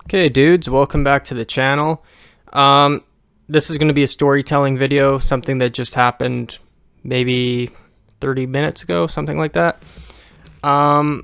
Okay, dudes, welcome back to the channel. This is going to be a storytelling video, something that just happened maybe 30 minutes ago, something like that. I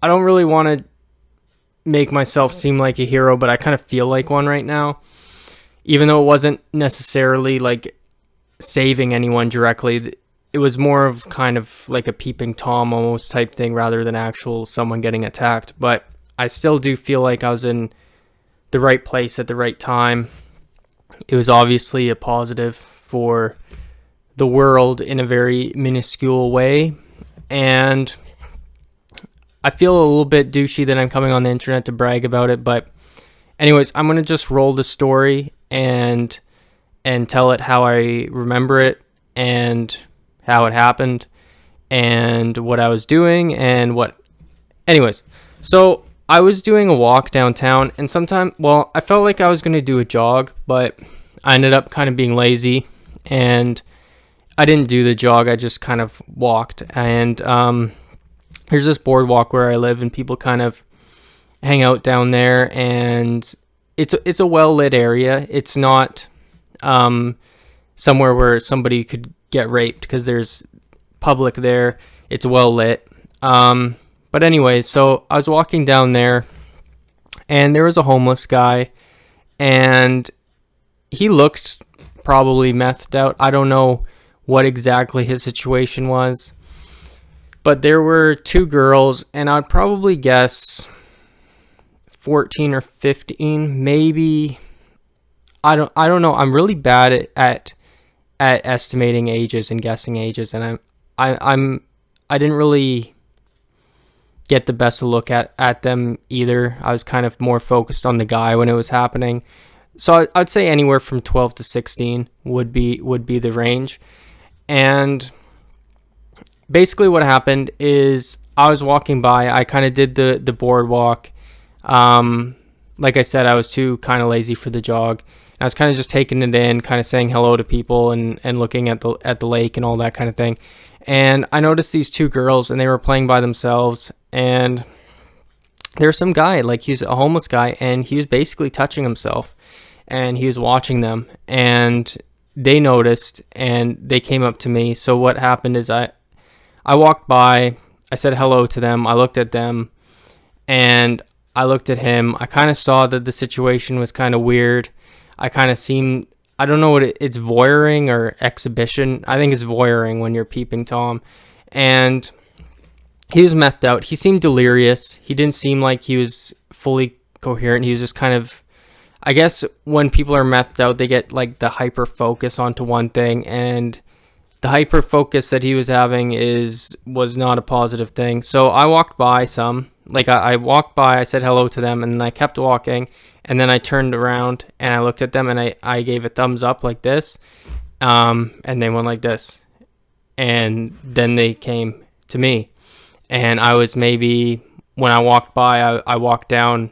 don't really want to make myself seem like a hero, but I kind of feel like one right now. Even though it wasn't necessarily like saving anyone directly, it was more of kind of like a peeping Tom almost type thing rather than actual someone getting attacked. But I still do feel like I was in the right place at the right time. It was obviously a positive for the world in a very minuscule way. And I feel a little bit douchey that I'm coming on the internet to brag about it. But anyways, I'm going to just roll the story and tell it how I remember it and how it happened and what I was doing and what... Anyways, so I was doing a walk downtown, and I felt like I was going to do a jog, but I ended up kind of being lazy, and I didn't do the jog. I just kind of walked, and there's this boardwalk where I live, and people kind of hang out down there, and it's a well-lit area. It's not somewhere where somebody could get raped, because there's public there. It's well-lit. But anyways, so I was walking down there, and there was a homeless guy, and he looked probably methed out. I don't know what exactly his situation was, but there were two girls, and I'd probably guess 14 or 15, maybe. I don't know. I'm really bad at estimating ages and guessing ages, and I didn't really get the best look at them either. I was kind of more focused on the guy when it was happening. So I'd say anywhere from 12 to 16 would be the range. And basically what happened is I was walking by. I kind of did the boardwalk. Like I said, I was too kind of lazy for the jog. I was kind of just taking it in, kind of saying hello to people and looking at the lake and all that kind of thing. And I noticed these two girls, and they were playing by themselves. And there's some guy, like he's a homeless guy, and he was basically touching himself. And he was watching them, and they noticed, and they came up to me. So what happened is I walked by, I said hello to them, I looked at them, and I looked at him. I kind of saw that the situation was kind of weird. I kind of seemed... I don't know what it's voyeuring or exhibition. I think it's voyeuring when you're peeping Tom. And he was methed out. He seemed delirious. He didn't seem like he was fully coherent. He was just kind of... I guess when people are methed out, they get like the hyper focus onto one thing. And the hyper focus that he was having was not a positive thing. So I walked by some. Like I walked by, I said hello to them, and then I kept walking. And then I turned around and I looked at them, and I gave a thumbs up like this. And they went like this. And then they came to me. And I was maybe, when I walked by, I walked down,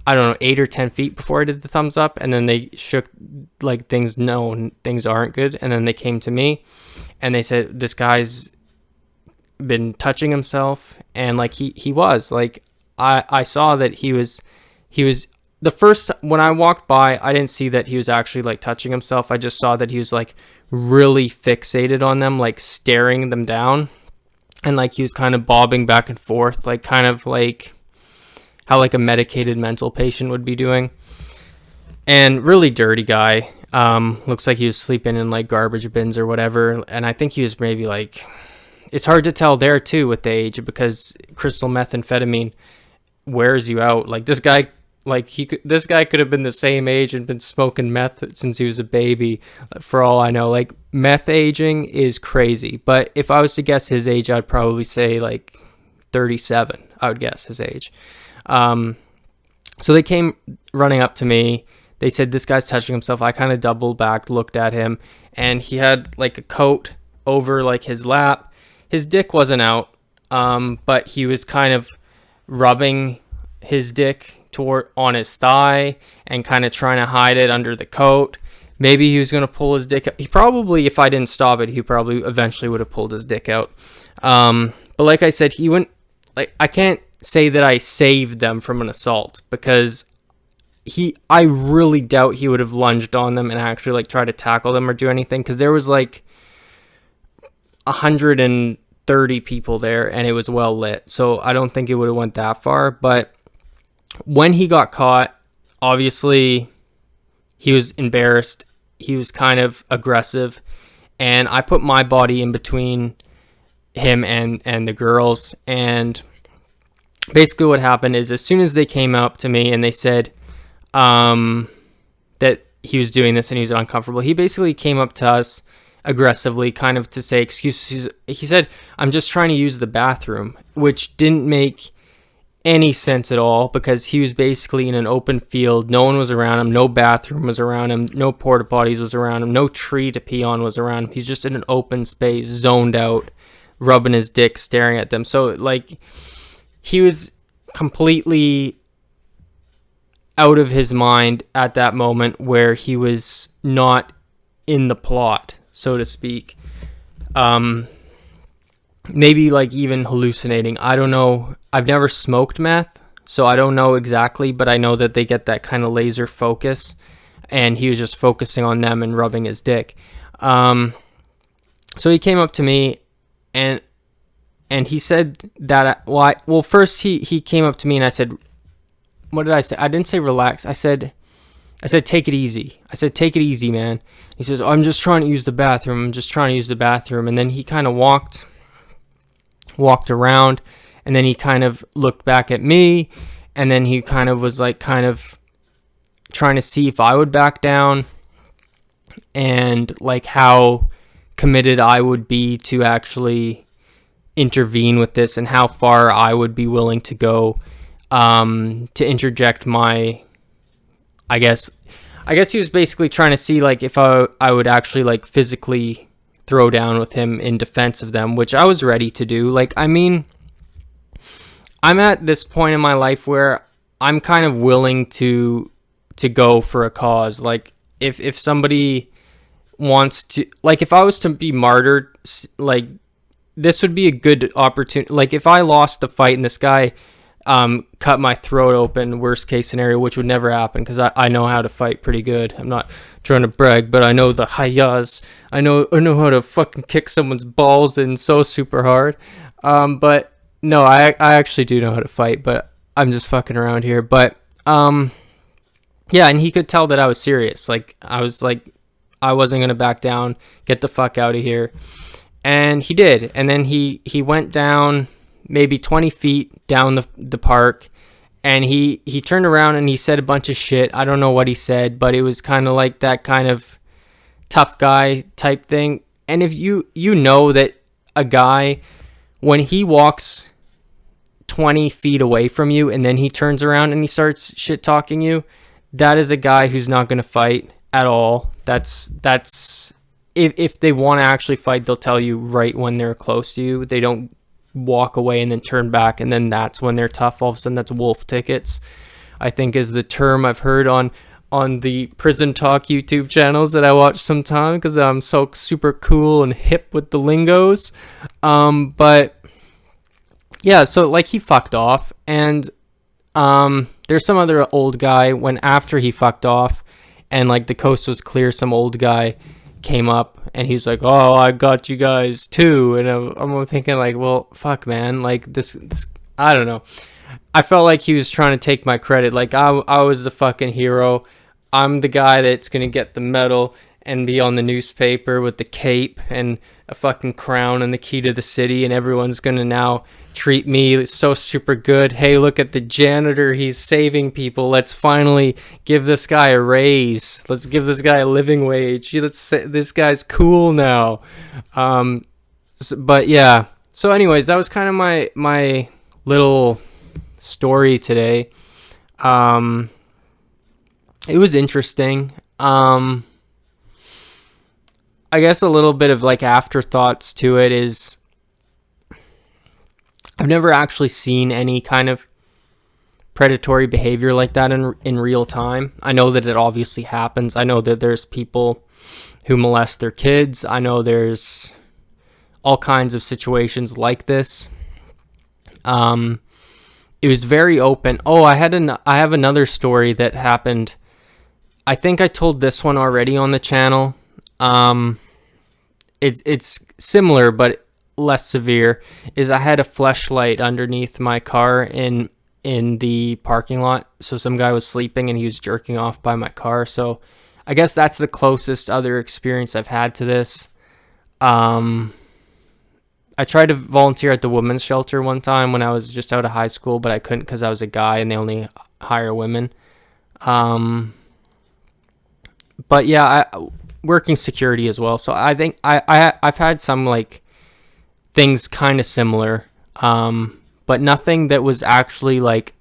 I don't know, 8 or 10 feet before I did the thumbs up. And then they shook like things aren't good. And then they came to me and they said, this guy's been touching himself. And like he was like, I saw that he was the first, when I walked by, I didn't see that he was actually like touching himself. I just saw that he was like really fixated on them, like staring them down. And like he was kind of bobbing back and forth, like kind of like how like a medicated mental patient would be doing. And really dirty guy. Looks like he was sleeping in like garbage bins or whatever. And I think he was maybe like, it's hard to tell there too with the age, because crystal methamphetamine wears you out. Like this guy, this guy could have been the same age and been smoking meth since he was a baby, for all I know. Like meth aging is crazy. But if I was to guess his age, I'd probably say like 37. I would guess his age. So they came running up to me. They said, this guy's touching himself. I kind of doubled back, looked at him, and he had like a coat over like his lap. His dick wasn't out, but he was kind of rubbing his dick on his thigh and kind of trying to hide it under the coat. Maybe he was going to pull his dick out. He probably, if I didn't stop it, he probably eventually would have pulled his dick out. But like I said, he went, like, I can't say that I saved them from an assault, because I really doubt he would have lunged on them and actually like try to tackle them or do anything, because there was like 130 people there and it was well lit, so I don't think it would have went that far. But when he got caught, obviously he was embarrassed, he was kind of aggressive, and I put my body in between him and the girls. And basically what happened is, as soon as they came up to me and they said that he was doing this and he was uncomfortable, he basically came up to us aggressively, kind of to say excuses. He said, "I'm just trying to use the bathroom," which didn't make any sense at all, because he was basically in an open field. No one was around him, no bathroom was around him, no porta potties was around him, no tree to pee on was around him. He's just in an open space, zoned out, rubbing his dick, staring at them. So like, he was completely out of his mind at that moment, where he was not in the plot, so to speak. Maybe like even hallucinating. I don't know. I've never smoked meth, so I don't know exactly, but I know that they get that kind of laser focus, and he was just focusing on them and rubbing his dick. So he came up to me and he said that, well, first he came up to me and I said, what did I say? I didn't say relax. I said, take it easy. I said, take it easy, man. He says, I'm just trying to use the bathroom. I'm just trying to use the bathroom. And then he kind of walked around, and then he kind of looked back at me, and then he kind of was like kind of trying to see if I would back down, and like how committed I would be to actually intervene with this, and how far I would be willing to go to interject my, I guess he was basically trying to see like if I would actually like physically throw down with him in defense of them, which I was ready to do. Like, I mean, I'm at this point in my life where I'm kind of willing to go for a cause. Like, if somebody wants to, like, if I was to be martyred, like, this would be a good opportunity. Like, if I lost the fight and this guy cut my throat open, worst case scenario, which would never happen, because I know how to fight pretty good. I'm not trying to brag, but I know the hayas. I know how to fucking kick someone's balls in so super hard. But no, I actually do know how to fight, but I'm just fucking around here. But yeah, and he could tell that I was serious. Like, I was like, I wasn't gonna back down. Get the fuck out of here. And he did. And then he went down maybe 20 feet down the park, and he turned around and he said a bunch of shit. I don't know what he said, but it was kind of like that kind of tough guy type thing. And if you know that a guy, when he walks 20 feet away from you and then he turns around and he starts shit talking you, that is a guy who's not going to fight at all. That's if they want to actually fight, they'll tell you right when they're close to you. They don't walk away and then turn back, and then that's when they're tough. All of a sudden, that's wolf tickets, I think, is the term I've heard on the Prison Talk YouTube channels that I watch sometime, because I'm so super cool and hip with the lingos. But yeah, so like, he fucked off, and there's some other old guy, when after he fucked off and like the coast was clear, some old guy came up and he's like, oh, I got you guys too. And I'm thinking like, well, fuck, man, like this I don't know, I felt like he was trying to take my credit, like I was the fucking hero. I'm the guy that's gonna get the medal and be on the newspaper with the cape and a fucking crown and the key to the city, and everyone's gonna now treat me so super good. Hey, look at the janitor, he's saving people. Let's finally give this guy a raise. Let's give this guy a living wage. Let's say this guy's cool now. But yeah, so anyways, that was kind of my little story today. It was interesting. I guess a little bit of like afterthoughts to it is, I've never actually seen any kind of predatory behavior like that in real time. I know that it obviously happens. I know that there's people who molest their kids. I know there's all kinds of situations like this. it was very open. Oh, I have another story that happened. I think I told this one already on the channel. It's similar but less severe. Is I had a fleshlight underneath my car in the parking lot. So some guy was sleeping and he was jerking off by my car. So I guess that's the closest other experience I've had to this. I tried to volunteer at the women's shelter one time when I was just out of high school, but I couldn't because I was a guy and they only hire women. But yeah, working security as well. So I think I've had some like things kind of similar, but nothing that was actually like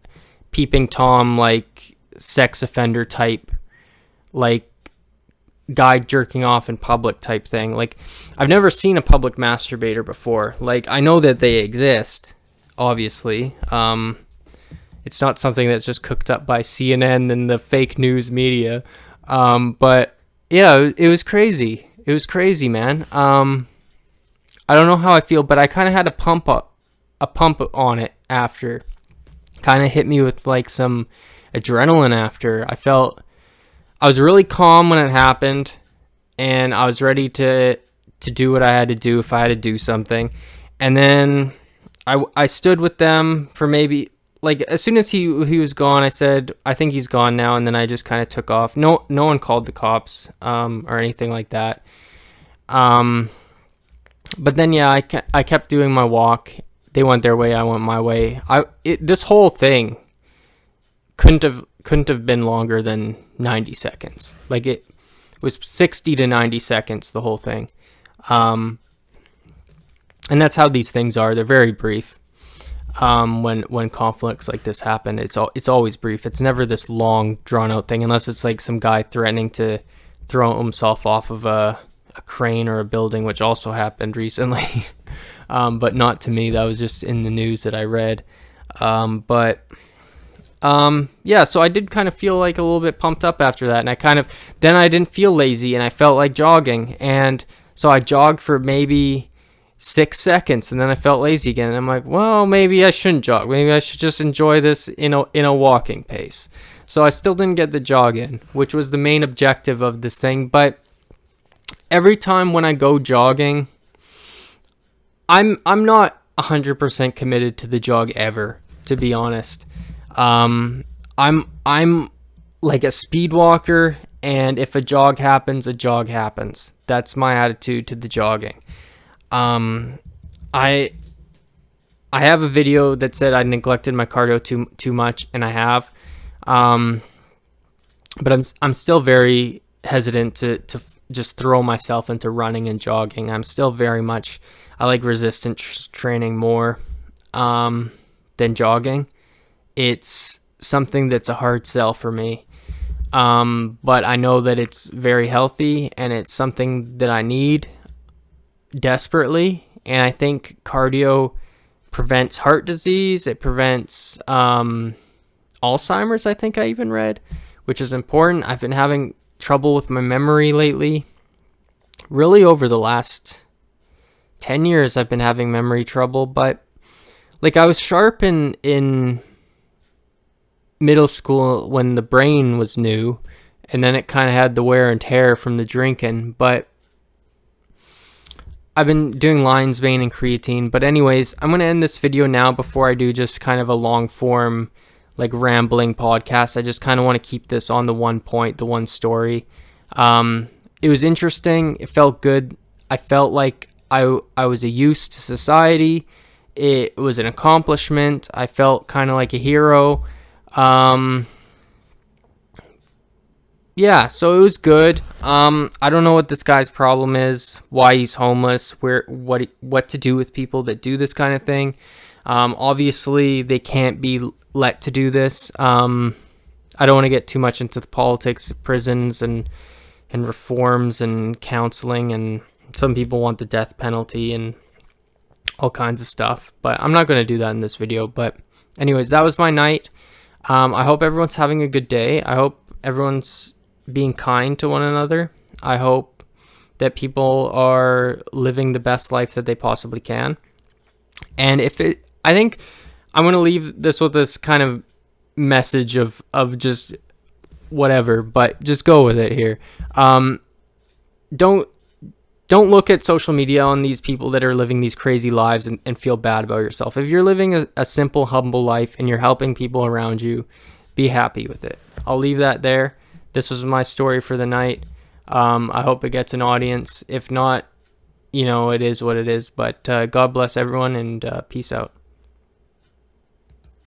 peeping Tom, like sex offender type, like guy jerking off in public type thing. Like I've never seen a public masturbator before. Like I know that they exist, obviously. It's not something that's just cooked up by CNN and the fake news media. But yeah, it was crazy. It was crazy, man. I don't know how I feel, but I kind of had a pump on it after. Kind of hit me with like some adrenaline after. I was really calm when it happened, and I was ready to do what I had to do if I had to do something. And then I stood with them for maybe, like, as soon as he was gone, I said, I think he's gone now, and then I just kind of took off. No one called the cops or anything like that. But then, yeah, I kept doing my walk. They went their way, I went my way. This whole thing couldn't have been longer than 90 seconds. Like it was 60 to 90 seconds, the whole thing. And that's how these things are. They're very brief. When conflicts like this happen, it's always brief. It's never this long drawn out thing, unless it's like some guy threatening to throw himself off of a crane or a building, which also happened recently. But not to me. That was just in the news that I read. Yeah, so I did kind of feel like a little bit pumped up after that, and then I didn't feel lazy, and I felt like jogging, and so I jogged for maybe 6 seconds, and then I felt lazy again, and I'm like, well, maybe I shouldn't jog. Maybe I should just enjoy this in a walking pace. So I still didn't get the jog in, which was the main objective of this thing, but every time when I go jogging, I'm not 100% committed to the jog ever, to be honest. I'm like a speed walker, and if a jog happens, a jog happens. That's my attitude to the jogging. I have a video that said I neglected my cardio too much, and I have. But I'm still very hesitant to just throw myself into running and jogging. I'm still very much, I like resistance training more than jogging. It's something that's a hard sell for me. But I know that it's very healthy, and it's something that I need desperately. And I think cardio prevents heart disease. It prevents Alzheimer's, I think I even read, which is important. I've been having trouble with my memory lately. Really over the last 10 years, I've been having memory trouble. But like I was sharp in middle school when the brain was new, and then it kind of had the wear and tear from the drinking. But I've been doing lion's mane and creatine. But anyways, I'm going to end this video now before I do just kind of a long form, like rambling podcast. I just kind of want to keep this on the one point, the one story. It was interesting. It felt good. I felt like I was a use to society. It was an accomplishment. I felt kind of like a hero. Yeah, so it was good. I don't know what this guy's problem is, why he's homeless, what to do with people that do this kind of thing. Obviously they can't be let to do this. I don't want to get too much into the politics of prisons and reforms and counseling, and some people want the death penalty and all kinds of stuff, but I'm not going to do that in this video. But anyways, that was my night. I hope everyone's having a good day. I hope everyone's being kind to one another. I hope that people are living the best life that they possibly can. And I think I'm going to leave this with this kind of message of just whatever, but just go with it here. Don't look at social media on these people that are living these crazy lives and feel bad about yourself. If you're living a simple, humble life and you're helping people around you, be happy with it. I'll leave that there. This was my story for the night. I hope it gets an audience. If not, it is what it is. But God bless everyone, and peace out.